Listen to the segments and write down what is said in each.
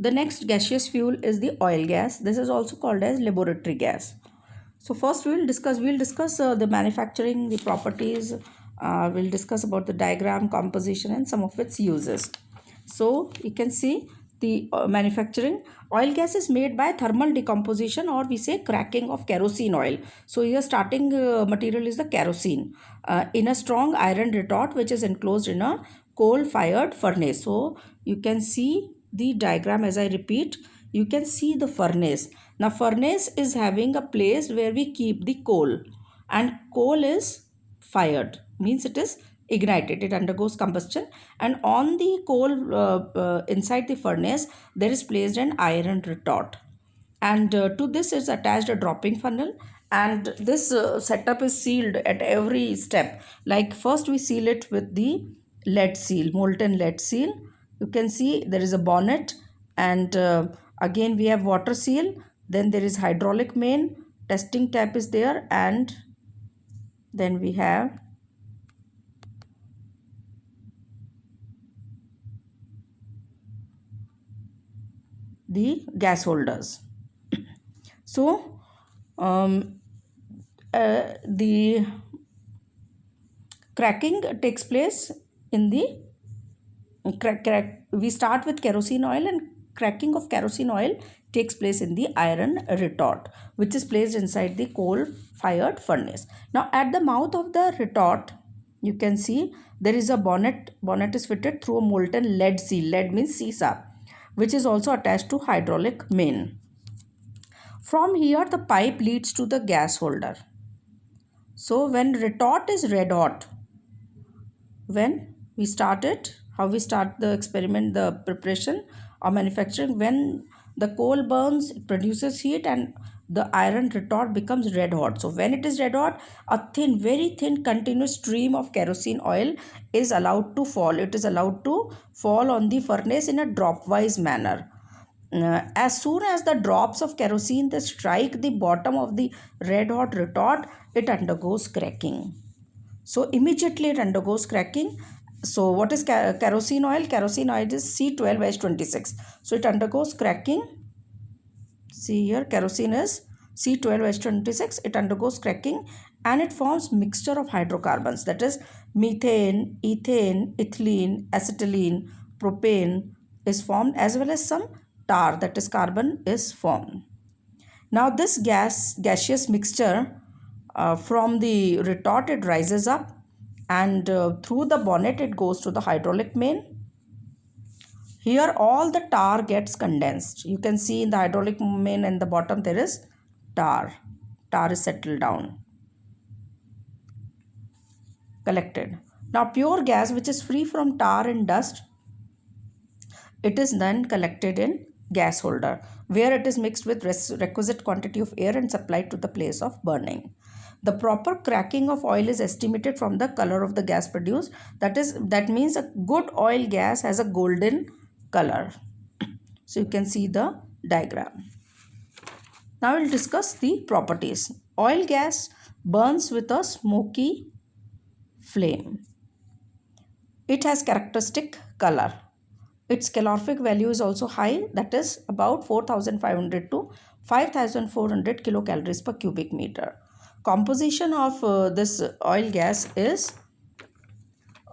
The next gaseous fuel is the oil gas. This is also called as laboratory gas. So first we'll discuss the manufacturing, the properties. We'll discuss about the diagram, composition, and some of its uses. So you can see the manufacturing. Oil gas is made by thermal decomposition, or we say cracking of kerosene oil. So here starting material is the kerosene in a strong iron retort which is enclosed in a coal fired furnace. So you can see the diagram. As I repeat, you can see the furnace. Now furnace is having a place where we keep the coal, and coal is fired, means it is ignited, it undergoes combustion, and on the coal inside the furnace there is placed an iron retort, and to this is attached a dropping funnel, and this setup is sealed at every step. Like first we seal it with the lead seal, molten lead seal. You can see there is a bonnet, and again we have water seal, then there is hydraulic main, testing tap is there, and then we have the gas holders. So the cracking takes place in the we start with kerosene oil, and cracking of kerosene oil takes place in the iron retort which is placed inside the coal fired furnace. Now at the mouth of the retort you can see there is a bonnet. Bonnet is fitted through a molten lead seal. Lead means sisa, which is also attached to hydraulic main. From here the pipe leads to the gas holder. So when retort is red hot, when we start it, how we start the experiment, the preparation or manufacturing, when the coal burns, it produces heat and the iron retort becomes red hot. So when it is red hot, a thin, very thin continuous stream of kerosene oil is allowed to fall. It is allowed to fall on the furnace in a dropwise manner. As soon as the drops of kerosene they strike the bottom of the red hot retort, it undergoes cracking. So immediately it undergoes cracking. So what is kerosene oil? Kerosene oil is C12H26. So it undergoes cracking. See here, kerosene is C12H26. It undergoes cracking and it forms mixture of hydrocarbons, that is methane, ethane, ethylene, acetylene, propane is formed, as well as some tar, that is carbon, is formed. Now this gaseous mixture from the retort it rises up, and through the bonnet it goes to the hydraulic main. Here all the tar gets condensed. You can see in the hydraulic main in the bottom there is tar. Tar is settled down, collected. Now pure gas which is free from tar and dust, it is then collected in gas holder where it is mixed with requisite quantity of air and supplied to the place of burning. The proper cracking of oil is estimated from the color of the gas produced. That means a good oil gas has a golden color. So you can see the diagram. Now we'll discuss the properties. Oil gas burns with a smoky flame. It has characteristic color. Its calorific value is also high, that is about 4500 to 5400 kilocalories per cubic meter. Composition of this oil gas is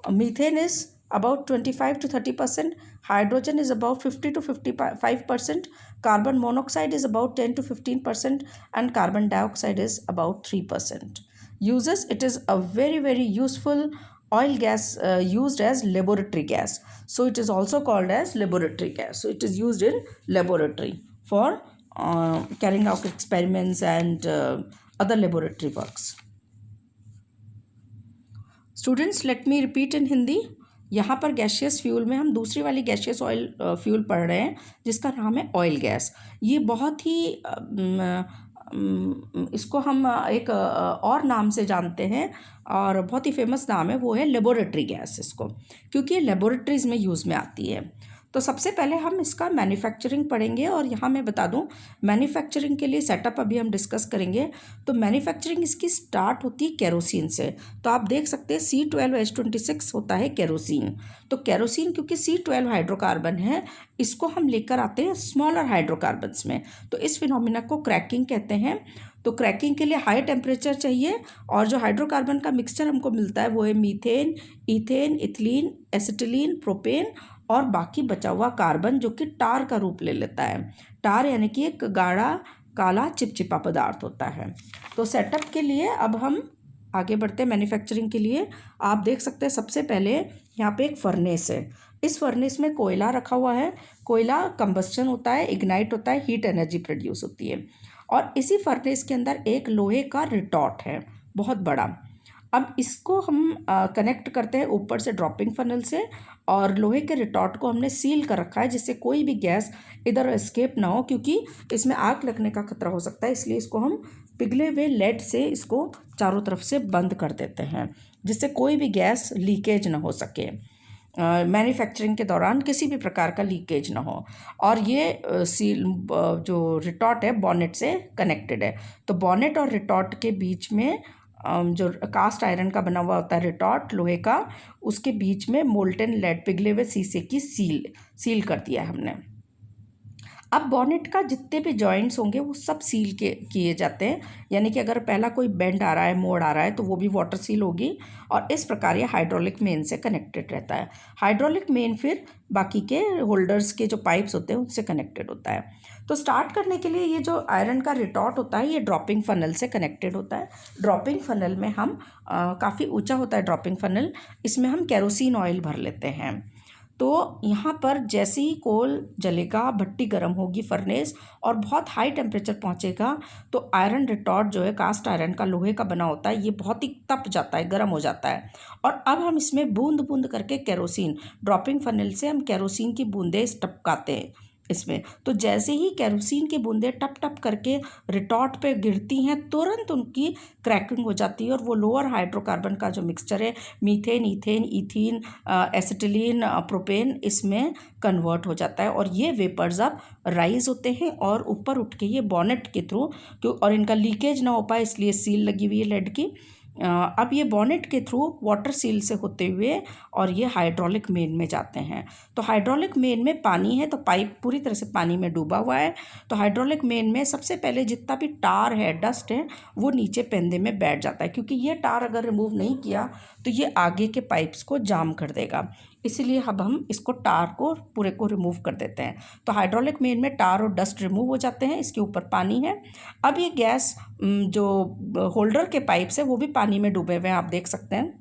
methane is about 25 to 30%, hydrogen is about 50 to 55%, carbon monoxide is about 10 to 15%, and carbon dioxide is about 3%. Uses: it is a very useful oil gas used as laboratory gas. So it is also called as laboratory gas. So it is used in laboratory for carrying out experiments and other laboratory works. Students let me repeat in Hindi. यहाँ पर gaseous fuel में हम दूसरी वाली gaseous oil fuel पढ़ रहे हैं जिसका नाम है ऑयल गैस. ये बहुत ही इसको हम एक और नाम से जानते हैं और बहुत ही फेमस नाम है, वो है लेबोरेटरी गैस इसको, क्योंकि ये लेबोरेटरीज़ में यूज़ में आती है. तो सबसे पहले हम इसका मैन्युफैक्चरिंग पढ़ेंगे, और यहाँ मैं बता दूँ मैन्युफैक्चरिंग के लिए सेटअप अभी हम डिस्कस करेंगे। तो मैन्युफैक्चरिंग इसकी स्टार्ट होती है केरोसिन से। तो आप देख सकते हैं C12H26 होता है केरोसिन। तो केरोसिन क्योंकि C12 हाइड्रोकार्बन है, इसको हम लेकर आते हैं स्मॉलर हाइड्रोकार्बन्स में। तो इस फिनोमिना को क्रैकिंग कहते हैं। तो क्रैकिंग के लिए हाई टेम्परेचर चाहिए, और जो हाइड्रोकार्बन का मिक्सचर हमको मिलता है वो है methane, ethane, ethylene, acetylene, propane और बाकी बचा हुआ कार्बन, जो कि टार का रूप ले लेता है। टार यानी कि एक गाढ़ा काला चिपचिपा पदार्थ होता है। तो सेटअप के लिए अब हम आगे बढ़ते हैं। मैन्युफैक्चरिंग के लिए आप देख सकते हैं सबसे पहले यहाँ पे एक फर्नेस है। इस फर्नेस में कोयला रखा हुआ है। कोयला कंबस्टन होता है, इग्नाइट होता है, हीट एनर्जी प्रोड्यूस होती है। और इसी फर्नेस के अंदर एक लोहे का रिटॉर्ट है, बहुत बड़ा। अब इसको हम कनेक्ट करते हैं ऊपर से ड्रॉपिंग फनल से, और लोहे के रिटॉर्ट को हमने सील कर रखा है जिससे कोई भी गैस इधर एस्केप ना हो, क्योंकि इसमें आग लगने का खतरा हो सकता है। इसलिए इसको हम पिघले हुए लेड से इसको चारों तरफ से बंद कर देते हैं, जिससे कोई भी गैस लीकेज ना हो सके, मैन्युफैक्चरिंग के दौरान किसी भी प्रकार का लीकेज ना हो। और ये सील जो रिटॉर्ट है बॉनेट से कनेक्टेड है। तो बॉनेट और रिटॉर्ट के बीच में जो कास्ट आयरन का बना हुआ होता है रिटॉर्ट लोहे का, उसके बीच में मोल्टेन लेड पिघले हुए शीशे की सील कर दिया है हमने। अब बॉनेट का जितने भी जॉइंट्स होंगे वो सब सील किए जाते हैं, यानी कि अगर पहला कोई बेंड आ रहा है, मोड़ आ रहा है, तो वो भी वाटर सील होगी। और इस प्रकार ये हाइड्रोलिक मेन से कनेक्टेड रहता है। हाइड्रोलिक मेन फिर बाकी के होल्डर्स के जो पाइप्स होते हैं उनसे कनेक्टेड होता है। तो स्टार्ट करने के लिए ये जो आयरन का रिटॉर्ट होता है ये ड्रॉपिंग फनल से कनेक्टेड होता है। ड्रॉपिंग फनल में हम काफ़ी ऊंचा होता है ड्रॉपिंग फनल, इसमें हम केरोसिन ऑयल भर लेते हैं। तो यहाँ पर जैसे ही कोल जलेगा, भट्टी गर्म होगी फर्नेस, और बहुत हाई टेम्परेचर पहुँचेगा, तो आयरन रिटॉर्ट जो है कास्ट आयरन का लोहे का बना होता है, ये बहुत ही तप जाता है, गर्म हो जाता है। और अब हम इसमें बूंद बूंद करके केरोसिन, ड्रॉपिंग फनल से हम केरोसिन की बूंदें टपकाते हैं इसमें। तो जैसे ही केरोसिन की बूंदें टप टप करके रिटॉर्ट पे गिरती हैं, तुरंत उनकी क्रैकिंग हो जाती है, और वो लोअर हाइड्रोकार्बन का जो मिक्सचर है methane, ethane, ethene, acetylene, propane, इसमें कन्वर्ट हो जाता है। और ये वेपर्स अब राइज होते हैं और ऊपर उठ के ये बॉनेट के थ्रू, और इनका लीकेज ना हो पाए इसलिए सील लगी हुई है लेड की। अब ये बॉनेट के थ्रू वाटर सील से होते हुए और ये हाइड्रोलिक मेन में जाते हैं। तो हाइड्रोलिक मेन में पानी है, तो पाइप पूरी तरह से पानी में डूबा हुआ है। तो हाइड्रोलिक मेन में सबसे पहले जितना भी टार है, डस्ट है, वो नीचे पेंदे में बैठ जाता है, क्योंकि ये टार अगर रिमूव नहीं किया तो ये आगे के पाइप्स को जाम कर देगा। इसीलिए अब हम इसको टार को पूरे को रिमूव कर देते हैं। तो हाइड्रोलिक मेन में टार और डस्ट रिमूव हो जाते हैं, इसके ऊपर पानी है। अब ये गैस जो होल्डर के पाइप्स है वो भी पानी में डूबे हुए हैं, आप देख सकते हैं,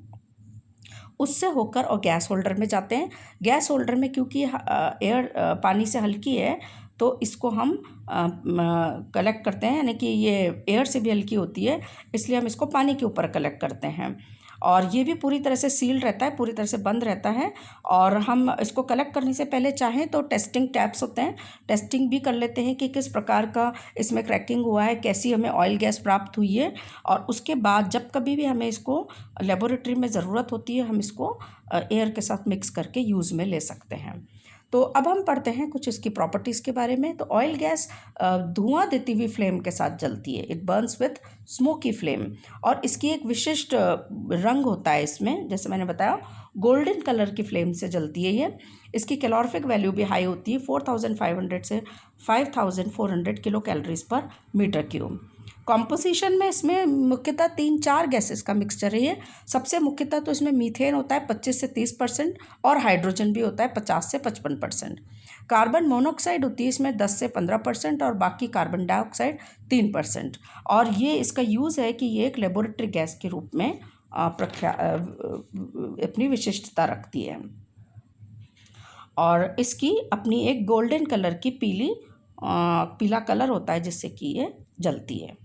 उससे होकर और गैस होल्डर में जाते हैं। गैस होल्डर में क्योंकि एयर पानी से हल्की है, तो इसको हम कलेक्ट करते हैं, यानी कि ये एयर से भी हल्की होती है, इसलिए हम इसको पानी के ऊपर कलेक्ट करते हैं। और ये भी पूरी तरह से सील रहता है, पूरी तरह से बंद रहता है। और हम इसको कलेक्ट करने से पहले चाहें तो टेस्टिंग टैप्स होते हैं, टेस्टिंग भी कर लेते हैं कि किस प्रकार का इसमें क्रैकिंग हुआ है, कैसी हमें ऑयल गैस प्राप्त हुई है। और उसके बाद जब कभी भी हमें इसको लेबोरेटरी में ज़रूरत होती है, हम इसको एयर के साथ मिक्स करके यूज़ में ले सकते हैं। तो अब हम पढ़ते हैं कुछ इसकी प्रॉपर्टीज़ के बारे में। तो ऑयल गैस धुआं देती हुई फ्लेम के साथ जलती है, it Burns with smoky flame. और इसकी एक विशिष्ट रंग होता है इसमें, जैसे मैंने बताया गोल्डन कलर की फ्लेम से जलती है ये। इसकी कैलोरीफिक वैल्यू भी हाई होती है, 4500 से 5400 kilo calories per metre cube. Composition में इसमें मुख्यतः 3-4 गैसेस का मिक्सचर है ये। सबसे मुख्यतः तो इसमें मीथेन होता है 25 से 30%, और हाइड्रोजन भी होता है 50 से 55%। कार्बन मोनोऑक्साइड होती है इसमें 10 से 15%, और बाकी कार्बन डाइऑक्साइड 3%। और ये इसका यूज़ है कि ये एक लेबोरेटरी गैस के रूप में अपनी विशिष्टता रखती है। और इसकी अपनी एक गोल्डन कलर की पीला कलर होता है जिससे कि ये जलती है।